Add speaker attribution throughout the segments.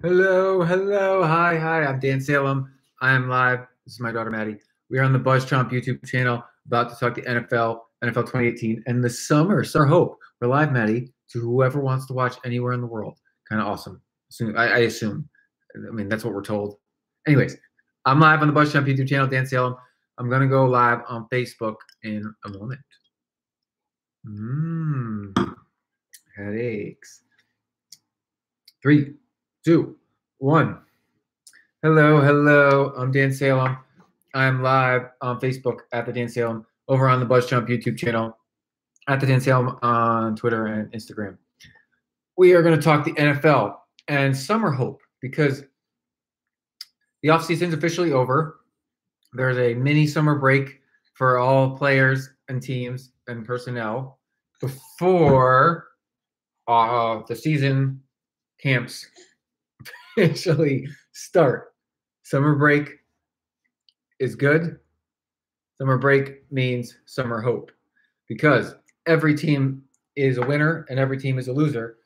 Speaker 1: Hello, hello, hi. I'm Dan Salem. I am live. This is my daughter Maddie. We are on the BuzzChomp YouTube channel, about to talk to NFL 2018, and the summer hope. We're live, Maddie, to whoever wants to watch anywhere in the world. Kind of awesome. I assume. I mean, that's what we're told. Anyways, I'm live on the BuzzChomp YouTube channel, Dan Salem. I'm gonna go live on Facebook in a moment. Headaches. 3, 2, 1. Hello. I'm Dan Salem. I'm live on Facebook at the Dan Salem, over on the BuzzChomp YouTube channel, at the Dan Salem on Twitter and Instagram. We are going to talk the NFL and summer hope because the offseason is officially over. There's a mini summer break for all players and teams and personnel before the season camps officially start. Summer break is good. Summer break means summer hope, because every team is a winner and every team is a loser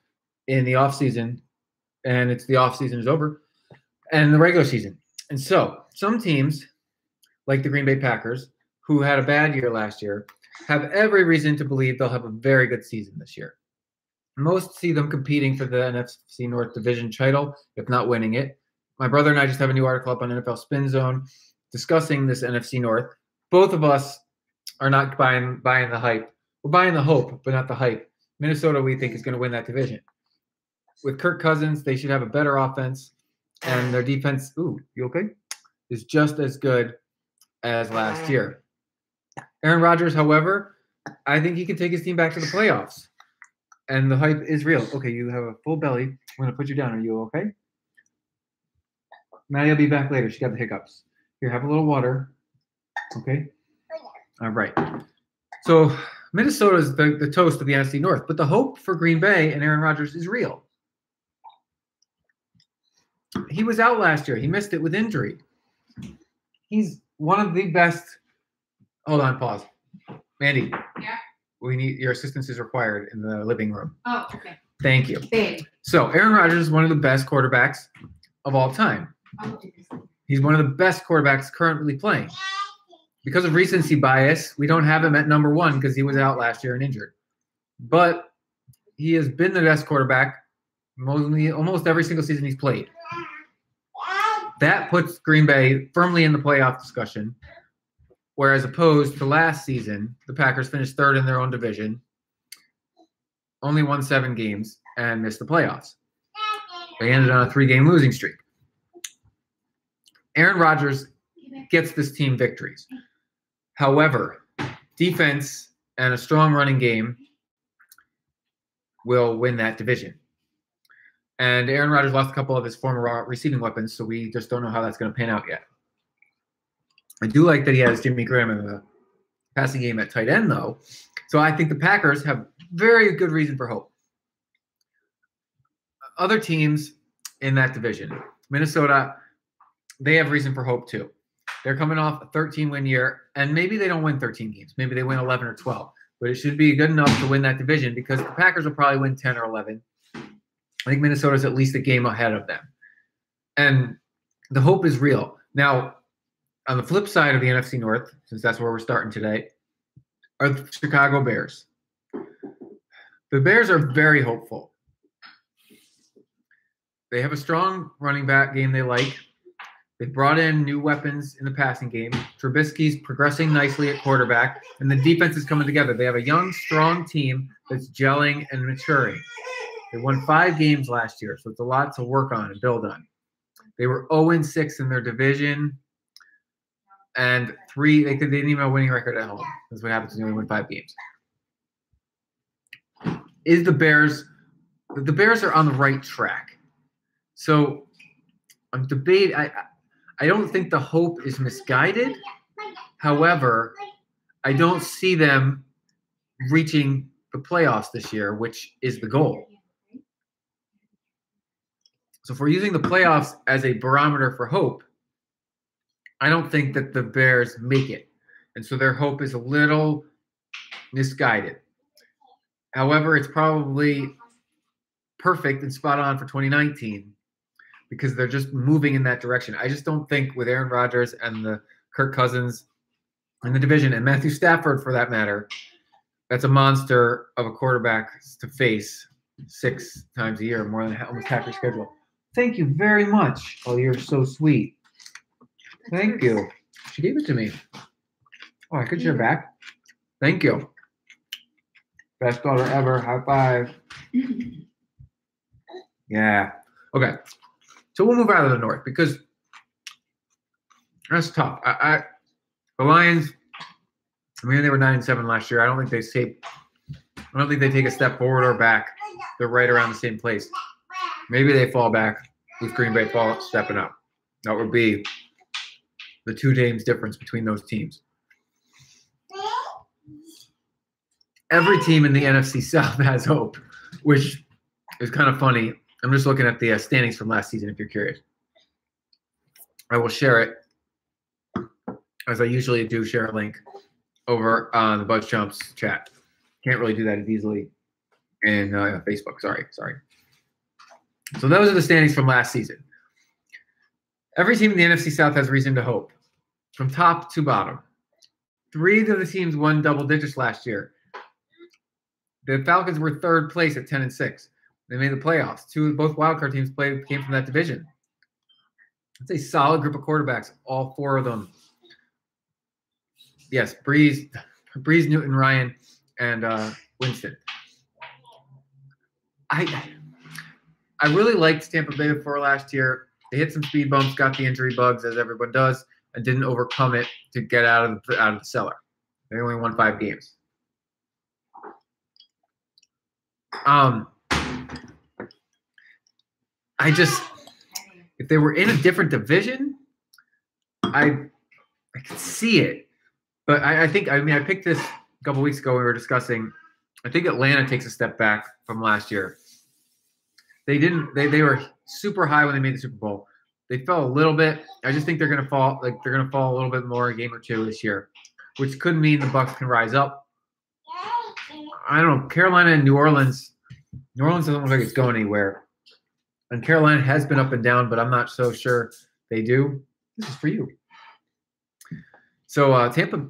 Speaker 1: in the off season, and the off season is over, and the regular season. And so some teams, like the Green Bay Packers, who had a bad year last year, have every reason to believe they'll have a very good season this year. Most see them competing for the NFC North Division title, if not winning it. My brother and I just have a new article up on NFL Spin Zone discussing this NFC North. Both of us are not buying the hype. We're buying the hope, but not the hype. Minnesota, we think, is going to win that division. With Kirk Cousins, they should have a better offense, and their defense, you okay? Is just as good as last year. Aaron Rodgers, however, I think he can take his team back to the playoffs. And the hype is real. Okay, you have a full belly. I'm going to put you down. Are you okay? Maddie will be back later. She got the hiccups. Here, have a little water. Okay? All right. So Minnesota is the toast of the NFC North. But the hope for Green Bay and Aaron Rodgers is real. He was out last year. He missed it with injury. He's one of the best. Hold on, pause. Mandy.
Speaker 2: Yeah.
Speaker 1: Your assistance is required in the living room.
Speaker 2: Oh, okay.
Speaker 1: Thank you.
Speaker 2: Babe.
Speaker 1: So Aaron Rodgers is one of the best quarterbacks of all time. He's one of the best quarterbacks currently playing. Because of recency bias, we don't have him at number 1 because he was out last year and injured. But he has been the best quarterback almost every single season he's played. That puts Green Bay firmly in the playoff discussion. Whereas opposed to last season, the Packers finished 3rd in their own division, only won 7 games, and missed the playoffs. They ended on a 3-game losing streak. Aaron Rodgers gets this team victories. However, defense and a strong running game will win that division. And Aaron Rodgers lost a couple of his former receiving weapons, so we just don't know how that's going to pan out yet. I do like that he has Jimmy Graham in the passing game at tight end, though. So I think the Packers have very good reason for hope. Other teams in that division, Minnesota, they have reason for hope too. They're coming off a 13-win year, and maybe they don't win 13 games. Maybe they win 11 or 12. But it should be good enough to win that division because the Packers will probably win 10 or 11. I think Minnesota's at least a game ahead of them. And the hope is real. Now, on the flip side of the NFC North, since that's where we're starting today, are the Chicago Bears. The Bears are very hopeful. They have a strong running back game they like. They've brought in new weapons in the passing game. Trubisky's progressing nicely at quarterback, and the defense is coming together. They have a young, strong team that's gelling and maturing. They won 5 games last year, so it's a lot to work on and build on. They were 0-6 in their division. And 3, they didn't even have a winning record at home. That's what happens when you only win 5 games. The Bears are on the right track. So I'm debating. I don't think the hope is misguided. However, I don't see them reaching the playoffs this year, which is the goal. So if we're using the playoffs as a barometer for hope, I don't think that the Bears make it. And so their hope is a little misguided. However, it's probably perfect and spot on for 2019. because they're just moving in that direction. I just don't think with Aaron Rodgers and the Kirk Cousins in the division, and Matthew Stafford for that matter, that's a monster of a quarterback to face 6 times a year, more than almost half your schedule. Thank you very much. Oh, you're so sweet. Thank you. She gave it to me. Oh, I could share back. Thank you. Best daughter ever. High five. Yeah. Okay. So we'll move out of the North because that's tough. The Lions, I mean, they were 9-7 last year. I don't think they take a step forward or back. They're right around the same place. Maybe they fall back with Green Bay stepping up. That would be the 2 games difference between those teams. Every team in the NFC South has hope, which is kind of funny. I'm just looking at the standings from last season if you're curious. I will share it, as I usually do, share a link over on the BuzzChomp's chat. Can't really do that as easily in Facebook. Sorry. So those are the standings from last season. Every team in the NFC South has reason to hope, from top to bottom. 3 of the teams won double digits last year. The Falcons were 3rd place at 10-6. They made the playoffs. Both wildcard teams came from that division. It's a solid group of quarterbacks, all 4 of them. Yes, Breeze, Newton, Ryan, and Winston. I really liked Tampa Bay before last year. They hit some speed bumps, got the injury bugs, as everyone does, and didn't overcome it to get out of the cellar. They only won 5 games. If they were in a different division, I could see it. But I picked this a couple weeks ago when we were discussing. I think Atlanta takes a step back from last year. They were super high when they made the Super Bowl. They fell a little bit. I just think they're going to fall. They're going to fall a little bit more, a game or 2 this year, which could mean the Bucs can rise up. I don't know. Carolina and New Orleans. New Orleans doesn't look like it's going anywhere. And Carolina has been up and down, but I'm not so sure they do. This is for you. So Tampa,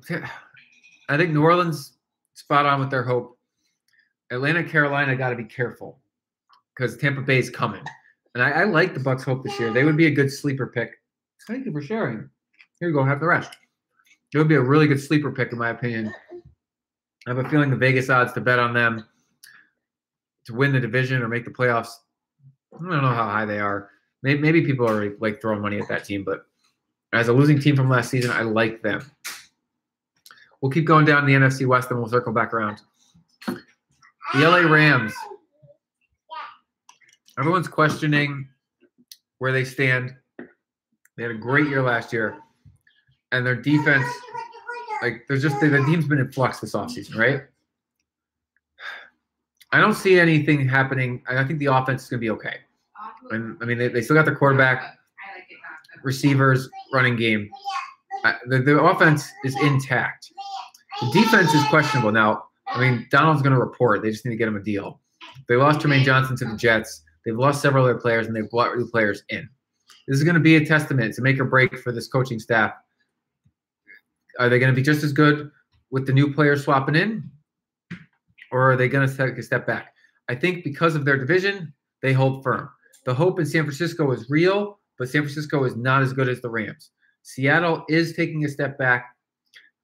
Speaker 1: I think New Orleans spot on with their hope. Atlanta, Carolina got to be careful because Tampa Bay is coming. And I like the Bucs' hope this year. They would be a good sleeper pick. Thank you for sharing. Here you go. Have the rest. It would be a really good sleeper pick, in my opinion. I have a feeling the Vegas odds to bet on them to win the division or make the playoffs, I don't know how high they are. Maybe people are like throwing money at that team, but as a losing team from last season, I like them. We'll keep going down the NFC West and we'll circle back around. The LA Rams. Everyone's questioning where they stand. They had a great year last year. And their defense, the team's been in flux this offseason, right? I don't see anything happening. I think the offense is going to be okay. And I mean, they still got their quarterback, receivers, running game. The offense is intact. The defense is questionable. Now, I mean, Donald's going to report. They just need to get him a deal. They lost Tremaine Johnson to the Jets. They've lost several other players, and they've brought new players in. This is going to be a testament. to make or break for this coaching staff. Are they going to be just as good with the new players swapping in? Or are they going to take a step back? I think because of their division, they hold firm. The hope in San Francisco is real, but San Francisco is not as good as the Rams. Seattle is taking a step back.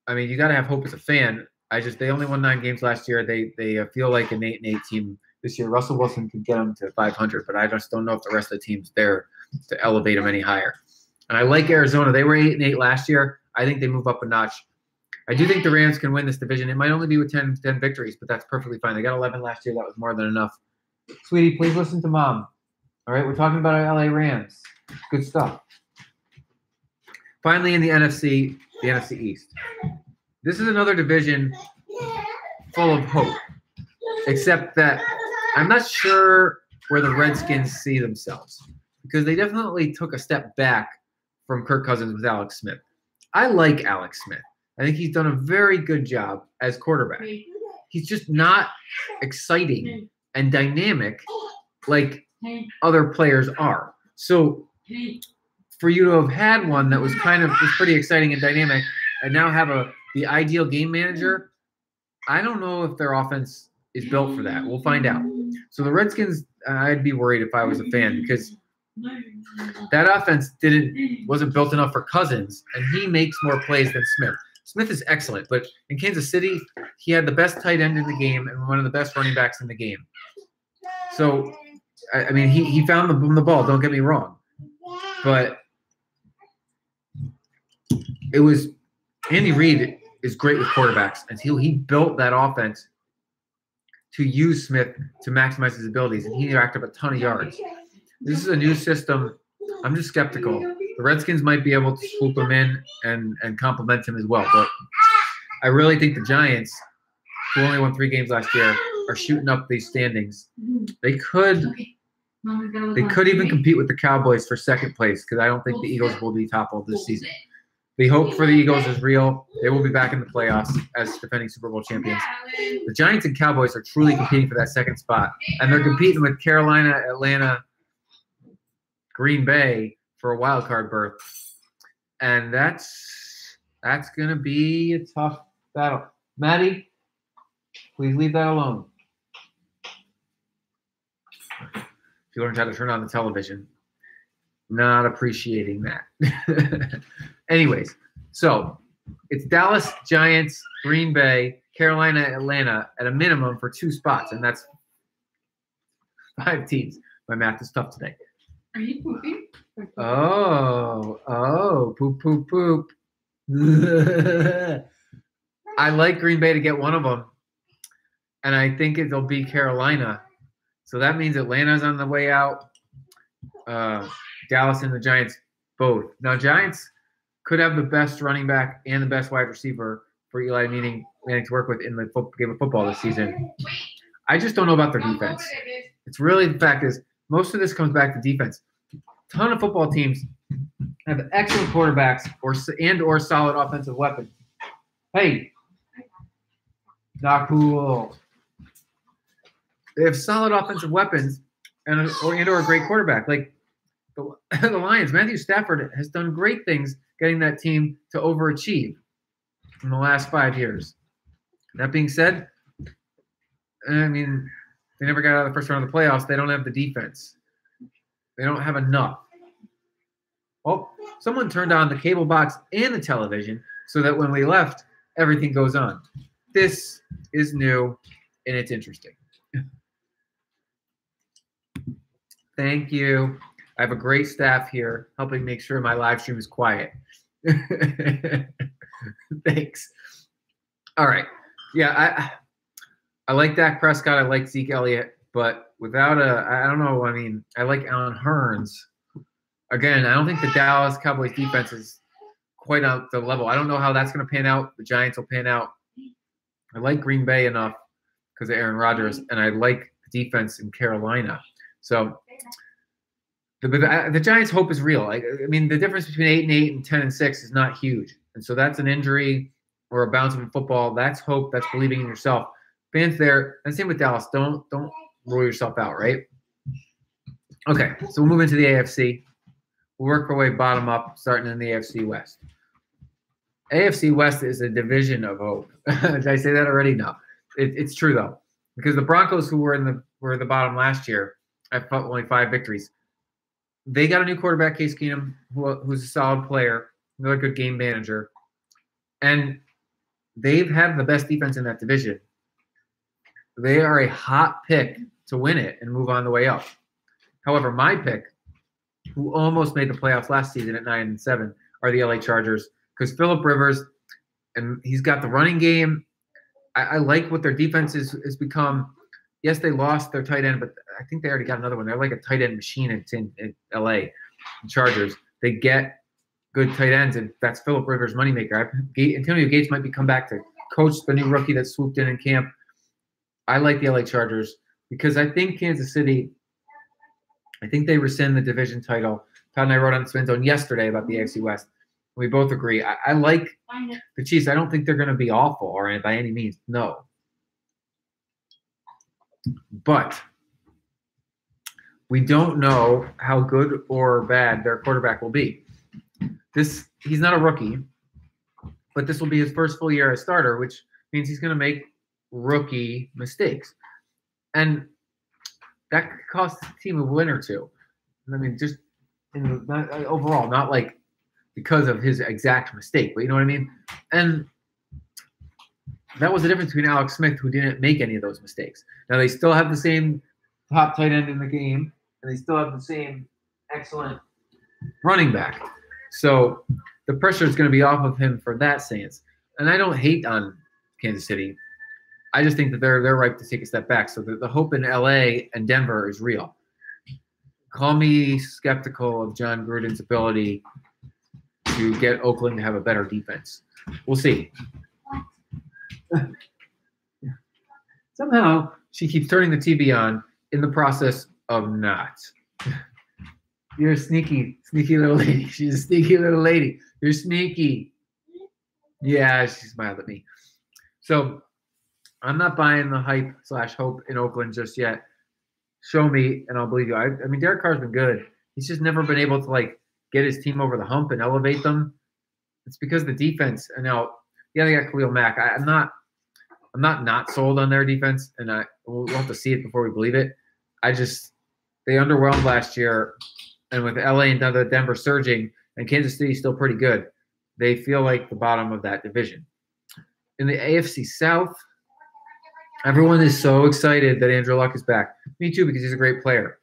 Speaker 1: I mean, you got to have hope as a fan. They only won 9 games last year. They feel like an 8-8 team this year. Russell Wilson could get them to 500, but I just don't know if the rest of the team's there to elevate them any higher. And I like Arizona. They were 8-8 last year. I think they move up a notch. I do think the Rams can win this division. It might only be with 10 victories, but that's perfectly fine. They got 11 last year. That was more than enough. Sweetie, please listen to Mom. All right, we're talking about our LA Rams. Good stuff. Finally, in the NFC East. This is another division full of hope, except that I'm not sure where the Redskins see themselves because they definitely took a step back from Kirk Cousins with Alex Smith. I like Alex Smith. I think he's done a very good job as quarterback. He's just not exciting and dynamic like other players are. So for you to have had one that was pretty exciting and dynamic, and now have the ideal game manager, I don't know if their offense is built for that. We'll find out. So the Redskins, I'd be worried if I was a fan, because that offense wasn't built enough for Cousins, and he makes more plays than Smith. Smith is excellent, but in Kansas City, he had the best tight end in the game and one of the best running backs in the game. So, I mean, he found the ball, don't get me wrong. But it was – Andy Reid is great with quarterbacks, and he built that offense to use Smith to maximize his abilities, and he racked up a ton of yards. This is a new system. I'm just skeptical. The Redskins might be able to swoop him in and complement him as well. But I really think the Giants, who only won 3 games last year, are shooting up these standings. They could even compete with the Cowboys for second place, because I don't think the Eagles will be toppled this season. The hope for the Eagles is real. They will be back in the playoffs as defending Super Bowl champions. The Giants and Cowboys are truly competing for that second spot, and they're competing with Carolina, Atlanta, Green Bay for a wild card berth, and that's going to be a tough battle. Maddie, please leave that alone. She learned how to turn on the television. Not appreciating that. Anyways, so it's Dallas, Giants, Green Bay, Carolina, Atlanta at a minimum for 2 spots, and that's 5 teams. My math is tough today.
Speaker 2: Are you pooping?
Speaker 1: Oh, poop. I like Green Bay to get one of them, and I think it'll be Carolina. So that means Atlanta's on the way out. Dallas and the Giants both. Now, Giants could have the best running back and the best wide receiver for Eli Manning to work with in the game of football this season. I just don't know about their defense. It's really, the fact is, most of this comes back to defense. A ton of football teams have excellent quarterbacks or solid offensive weapons. Hey, not cool. They have solid offensive weapons and a great quarterback. Like the Lions, Matthew Stafford has done great things getting that team to overachieve in the last 5 years. That being said, I mean, they never got out of the first round of the playoffs. They don't have the defense. They don't have enough. Well, someone turned on the cable box and the television so that when we left, everything goes on. This is new, and it's interesting. Thank you. I have a great staff here helping make sure my live stream is quiet. Thanks. All right. Yeah, I like Dak Prescott. I like Zeke Elliott, but without I don't know. I mean, I like Allen Hurns. Again, I don't think the Dallas Cowboys defense is quite out the level. I don't know how that's going to pan out. The Giants will pan out. I like Green Bay enough because of Aaron Rodgers, and I like the defense in Carolina. So the Giants' hope is real. I mean, the difference between 8-8 and 10-6 is not huge, and so that's an injury or a bounce in football. That's hope. That's believing in yourself. Fans there, and same with Dallas. Don't rule yourself out, right? Okay, so we'll move into the AFC. We'll work our way bottom up, starting in the AFC West. AFC West is a division of hope. Did I say that already? No. It's true, though, because the Broncos, who were at the bottom last year, have only 5 victories. They got a new quarterback, Case Keenum, who's a solid player, another good game manager, and they've had the best defense in that division. They are a hot pick to win it and move on the way up. However, my pick, who almost made the playoffs last season at 9-7, are the LA Chargers, because Phillip Rivers, and he's got the running game. I like what their defense has become. Yes, they lost their tight end, but I think they already got another one. They're like a tight end machine in LA. Chargers. They get good tight ends, and that's Phillip Rivers' moneymaker. Antonio Gates might come back to coach the new rookie that swooped in camp. I like the LA Chargers because I think Kansas City, I think they rescind the division title. Todd and I wrote on the Spin Zone yesterday about the AFC West. We both agree. I like the Chiefs. I don't think they're going to be awful or by any means. No. But We don't know how good or bad their quarterback will be. He's not a rookie, but this will be his first full year as starter, which means he's going to make rookie mistakes. And that could cost the team a win or two. I mean, just overall, not like because of his exact mistake, but you know what I mean? And that was the difference between Alex Smith, who didn't make any of those mistakes. Now, they still have the same top tight end in the game, and they still have the same excellent running back. So the pressure is going to be off of him for that stance. And I don't hate on Kansas City. I just think that they're ripe to take a step back. So the hope in LA and Denver is real. Call me skeptical of John Gruden's ability to get Oakland to have a better defense. We'll see. Somehow she keeps turning the TV on in the process of not. You're a sneaky little lady. She's a sneaky little lady. You're sneaky. Yeah, she smiled at me. So I'm not buying the hype / hope in Oakland just yet. Show me, and I'll believe you. I mean, Derek Carr's been good. He's just never been able to get his team over the hump and elevate them. It's because of the defense. And now, yeah, they got Khalil Mack. I'm not sold on their defense, and we'll have to see it before we believe it. They underwhelmed last year, and with LA and Denver surging, and Kansas City still pretty good, they feel like the bottom of that division. In the AFC South, everyone is so excited that Andrew Luck is back. Me too, because he's a great player.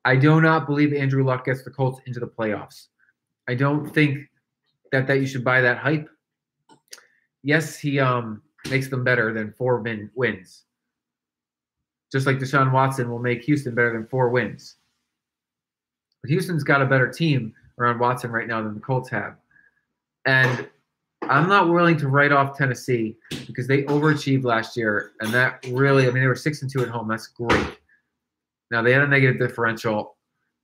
Speaker 1: I do not believe Andrew Luck gets the Colts into the playoffs. I don't think that you should buy that hype. Yes, he makes them better than 4 wins. Just like Deshaun Watson will make Houston better than 4 wins. But Houston's got a better team around Watson right now than the Colts have. And I'm not willing to write off Tennessee because they overachieved last year. And that really, they were 6-2 at home. That's great. Now, they had a negative differential,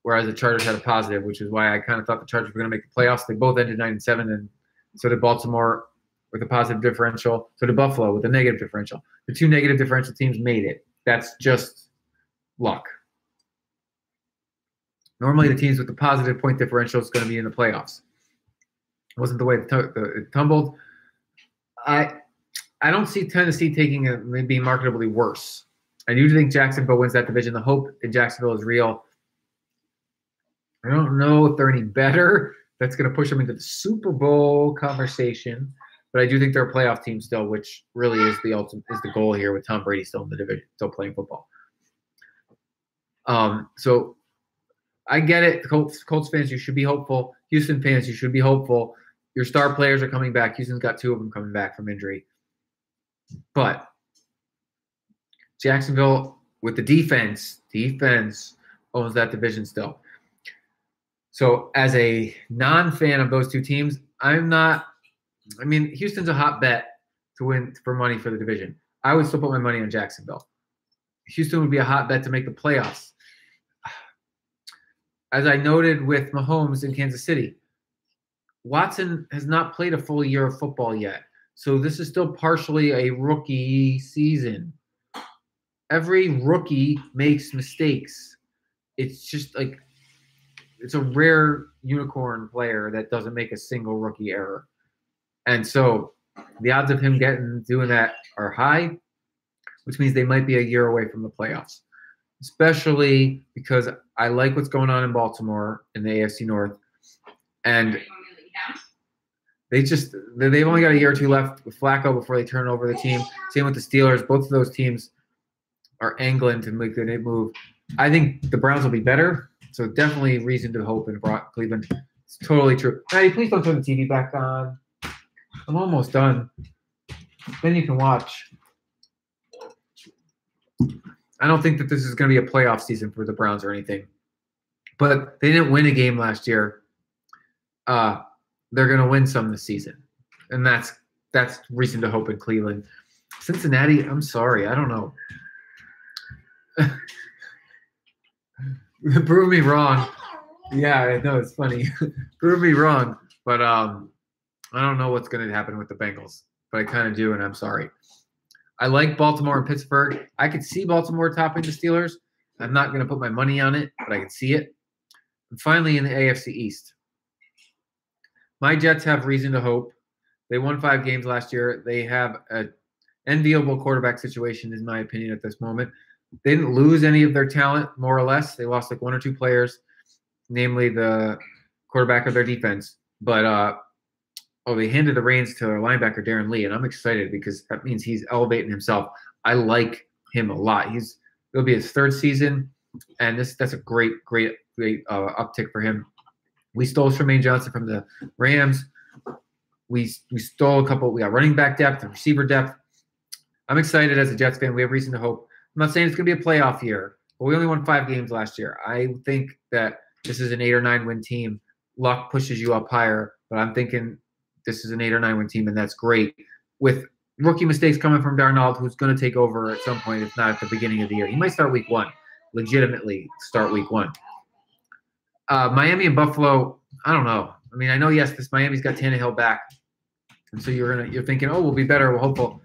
Speaker 1: whereas the Chargers had a positive, which is why I kind of thought the Chargers were going to make the playoffs. They both ended 9-7, and so did Baltimore with a positive differential. So did Buffalo with a negative differential. The 2 negative differential teams made it. That's just luck. Normally, the teams with the positive point differential is going to be in the playoffs. It wasn't the way it tumbled. I don't see Tennessee being marketably worse. I do think Jacksonville wins that division. The hope in Jacksonville is real. I don't know if they're any better. That's going to push them into the Super Bowl conversation. But I do think they're a playoff team still, which really is the goal here with Tom Brady still in the division, still playing football. So I get it. Colts fans, you should be hopeful. Houston fans, you should be hopeful. Your star players are coming back. Houston's got 2 of them coming back from injury. But Jacksonville, with the defense owns that division still. So as a non-fan of those 2 teams, Houston's a hot bet to win for money for the division. I would still put my money on Jacksonville. Houston would be a hot bet to make the playoffs. As I noted with Mahomes in Kansas City, Watson has not played a full year of football yet. So this is still partially a rookie season. Every rookie makes mistakes. It's just it's a rare unicorn player that doesn't make a single rookie error. And so the odds of him doing that are high, which means they might be a year away from the playoffs, especially because I like what's going on in Baltimore in the AFC North. And they've only got a year or 2 left with Flacco before they turn over the team. Same with the Steelers. Both of those teams are angling to make the move. I think the Browns will be better, so definitely reason to hope in Cleveland. It's totally true. Maddie, please don't turn the TV back on. I'm almost done. Then you can watch. I don't think that this is going to be a playoff season for the Browns or anything. But they didn't win a game last year. They're going to win some this season. And that's reason to hope in Cleveland. Cincinnati, I'm sorry. I don't know. Prove me wrong. Yeah, I know. It's funny. Prove me wrong. But I don't know what's going to happen with the Bengals. But I kind of do, and I'm sorry. I like Baltimore and Pittsburgh. I could see Baltimore topping the Steelers. I'm not going to put my money on it, but I can see it. And finally, in the AFC East, my Jets have reason to hope. They won 5 games last year. They have an enviable quarterback situation, in my opinion, at this moment. They didn't lose any of their talent, more or less. They lost like 1 or 2 players, namely the quarterback of their defense. But they handed the reins to their linebacker, Darren Lee, and I'm excited because that means he's elevating himself. I like him a lot. It'll be his 3rd season, and that's a great uptick for him. We stole Tremaine Johnson from the Rams. We stole a couple. We got running back depth and receiver depth. I'm excited as a Jets fan. We have reason to hope. I'm not saying it's going to be a playoff year, but we only won 5 games last year. I think that this is an 8 or 9 win team. Luck pushes you up higher, but I'm thinking this is an 8 or 9 win team, and that's great. With rookie mistakes coming from Darnold, who's going to take over at some point, if not at the beginning of the year. He might start week 1, legitimately start week 1. Miami and Buffalo, I don't know. I mean, I know, yes, this Miami's got Tannehill back. And so you're thinking, oh, we'll be better, we're hopeful.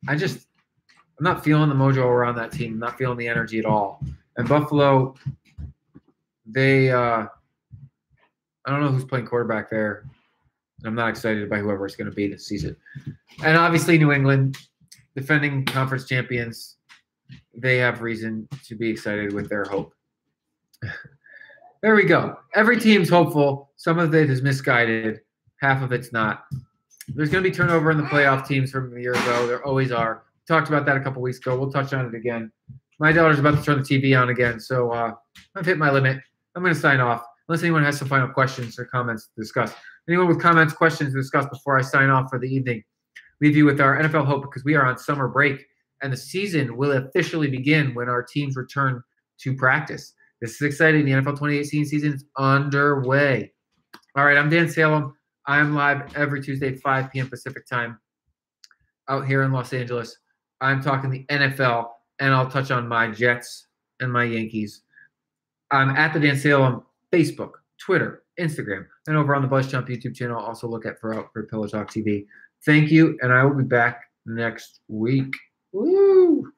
Speaker 1: I'm not feeling the mojo around that team. I'm not feeling the energy at all. And Buffalo, I don't know who's playing quarterback there. I'm not excited by whoever it's going to be this season. And obviously New England, defending conference champions, they have reason to be excited with their hope. There we go. Every team's hopeful. Some of it is misguided. Half of it's not. There's going to be turnover in the playoff teams from a year ago. There always are. We talked about that a couple weeks ago. We'll touch on it again. My daughter's about to turn the TV on again, so I've hit my limit. I'm going to sign off, unless anyone has some final questions or comments to discuss. Anyone with comments, questions to discuss before I sign off for the evening, leave you with our NFL hope, because we are on summer break, and the season will officially begin when our teams return to practice. This is exciting. The NFL 2018 season is underway. All right, I'm Dan Salem. I'm live every Tuesday, 5 p.m. Pacific time out here in Los Angeles. I'm talking the NFL, and I'll touch on my Jets and my Yankees. I'm at the Dan Salem, Facebook, Twitter, Instagram, and over on the BuzzChomp YouTube channel. Also look for Pillow Talk TV. Thank you, and I will be back next week. Woo!